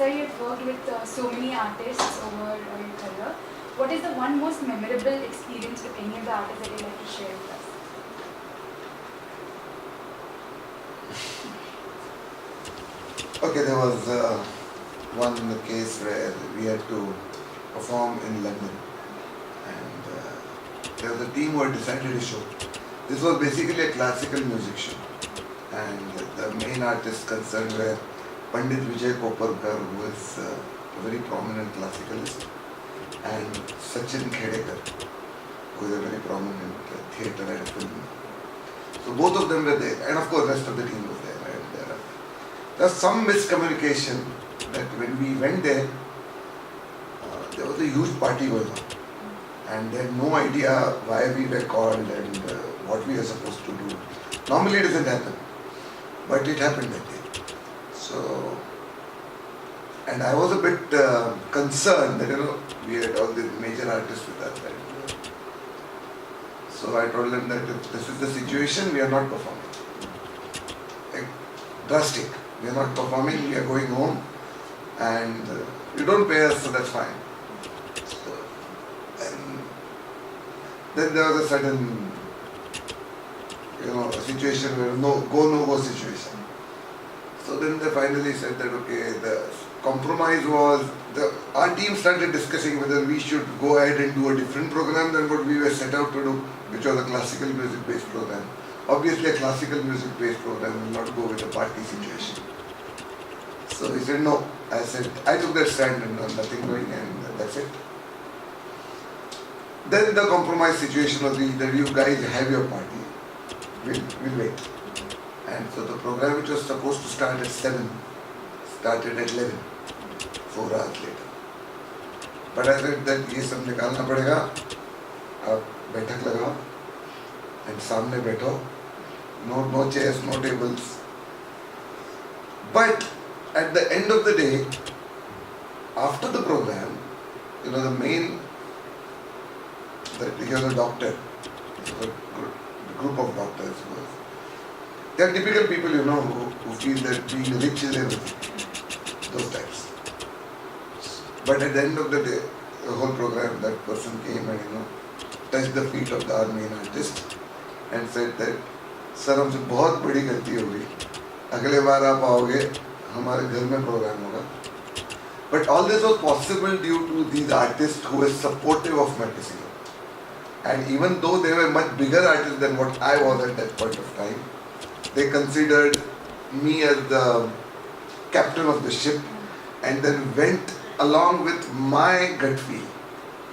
sir, you've worked with so many artists over your career. What is the one most memorable experience with any of the artists that you'd like to share with us? Okay, there was one case where we had to perform in London, and there was a team who had decided a show. This was basically a classical music show, and the main artists concerned were Pandit Vijay Koparkar, who is a very prominent classicalist, and Sachin Khedekar, who is a very prominent theatre and film. So both of them were there, and of course rest of the team was there. And there was some miscommunication that when we went there, there was a huge party going on, and they had no idea why we were called and what we were supposed to do. Normally it doesn't happen, but it happened that day. So, and I was a bit concerned that we had all the major artists with us. And, so I told them that if this is the situation, we are not performing. Like, drastic. We are not performing, we are going home, and you don't pay us, so that's fine. So, and then there was a sudden, a situation where no-go situation. So then they finally said that okay, the compromise was, our team started discussing whether we should go ahead and do a different program than what we were set out to do, which was a classical music based program. Obviously a classical music based program will not go with a party situation. So he said no. I said, I took that stand and nothing doing, and that's it. Then the compromise situation was that you guys have your party, we'll wait. And so the program which was supposed to start at 7 started at 11, 4 hours later. But I said that ये सब निकालना पड़ेगा, आप बैठक लगाओ and सामने बैठो, no chairs, no tables. But at the end of the day, after the program, the main, he was a doctor, a group of doctors. They are typical people, who feel that being rich is everything, those types. But at the end of the day, the whole program, that person came and, touched the feet of our main artist and said that, sir हमसे बहुत बड़ी गलती हो गई, अगले बार आप आओगे, हमारे घर में program होगा. But all this was possible due to these artists who were supportive of my decision. And even though they were much bigger artists than what I was at that point of time, they considered me as the captain of the ship and then went along with my gut feel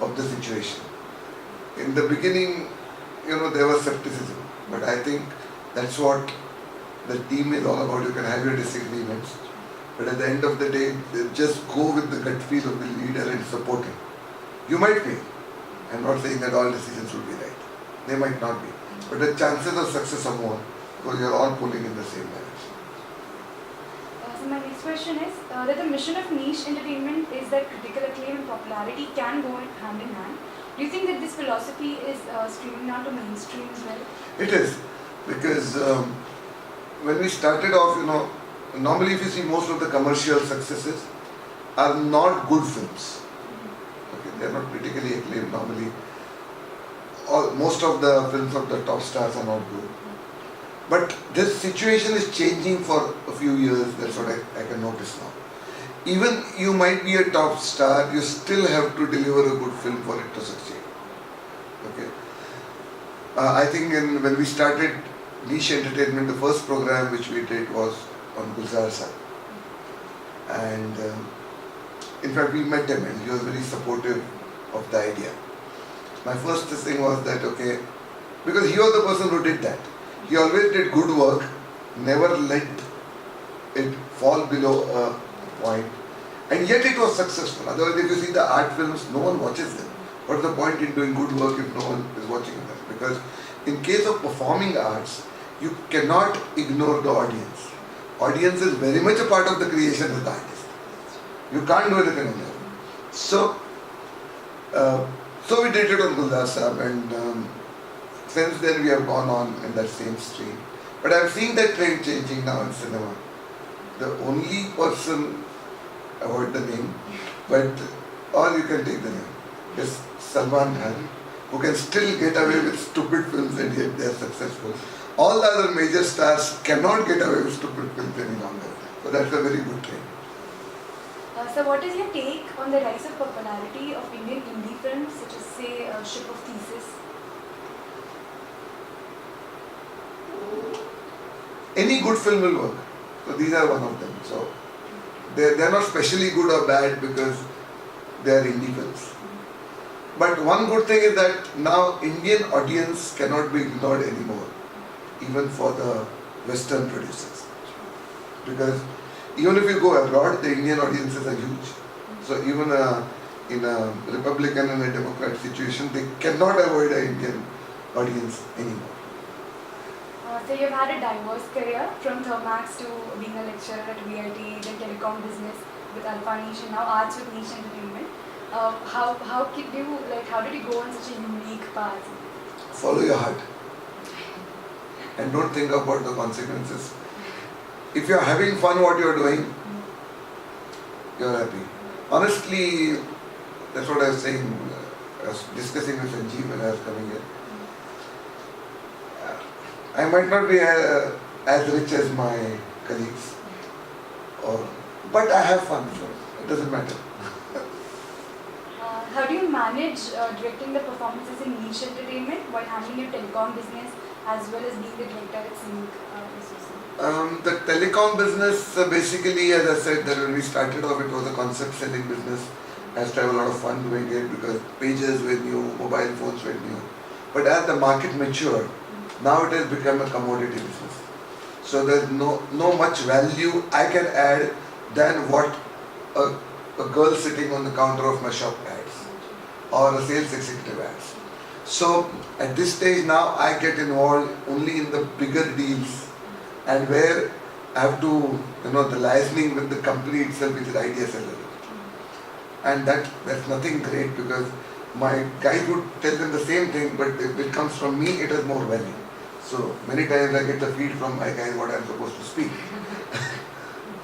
of the situation. In the beginning, there was skepticism, but I think that's what the team is all about. You can have your disagreements, but at the end of the day, just go with the gut feel of the leader and support him. You might fail. I'm not saying that all decisions will be right. They might not be. But the chances of success are more because you're all pulling in the same direction. So my next question is that the mission of niche entertainment is that critical acclaim and popularity can go hand in hand. Do you think that this philosophy is streaming down to mainstream as well? It is, because when we started off, normally if you see most of the commercial successes are not good films. Okay, they are not critically acclaimed normally. Most of the films of the top stars are not good. But this situation is changing for a few years, that's what I can notice now. Even you might be a top star, you still have to deliver a good film for it to succeed. Okay. I think when we started niche entertainment, the first program which we did was on Gulzar Saab. And in fact we met him and he was very supportive of the idea. My first thing was that, okay, because he was the person who did that. He always did good work, never let it fall below a point, and yet it was successful. Otherwise, if you see the art films, no one watches them. What's the point in doing good work if no one is watching them? Because in case of performing arts, you cannot ignore the audience. Audience is very much a part of the creation of the artist. You can't do anything on that. So we did it on Gulzar Saab, and since then we have gone on in that same stream. But I'm seeing that trend changing now in cinema. The only person avoid the name, but or you can take the name. It's Salman Khan, who can still get away with stupid films and yet they are successful. All the other major stars cannot get away with stupid films any longer. So that's a very good thing. So what is your take on the rise of popularity of Indian indie films such as say Ship of Theseus? Any good film will work. So these are one of them. So they are not specially good or bad because they are indie films. But one good thing is that now Indian audience cannot be ignored anymore, even for the Western producers. Because even if you go abroad, the Indian audiences are huge. So even in a Republican and a Democrat situation, they cannot avoid an Indian audience anymore. So you've had a diverse career from Thermax to being a lecturer at VIT, then telecom business with Alpha Niche and now arts with Niche Entertainment. How did you go on such a unique path? Follow your heart and don't think about the consequences. If you are having fun what you are doing, you are happy. Honestly, that's what I was saying. I was discussing with Sanjeev when I was coming here. I might not be as rich as my colleagues, but I have fun, so it doesn't matter. How do you manage directing the performances in Niche Entertainment while handling your telecom business as well as being the director at Sync Association? The telecom business, basically, as I said, that when we started off, it was a concept selling business. I used to have a lot of fun doing it because pages were new, mobile phones were new. But as the market matured, now it has become a commodity business. So there's no much value I can add than what a girl sitting on the counter of my shop adds or a sales executive adds. So at this stage now I get involved only in the bigger deals and where I have to, the liaising with the company itself, which is idea seller. And that's nothing great because my guys would tell them the same thing, but if it comes from me, it has more value. So many times I get the feed from my guys what I'm supposed to speak.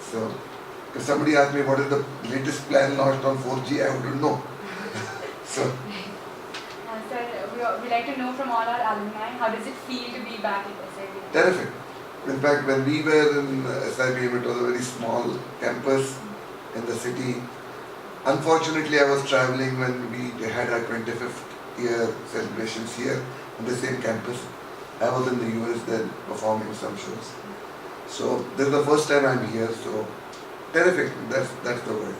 So if somebody asks me what is the latest plan launched on 4G, I wouldn't know. So Sir, we like to know from all our alumni, how does it feel to be back at SIBM? terrific. In fact, when we were in SIBM, it was a very small campus in the city. Unfortunately, I was traveling when we had our 25th year celebrations here on the same campus. I was in the US then performing some shows. So this is the first time I'm here, so terrific, that's the word.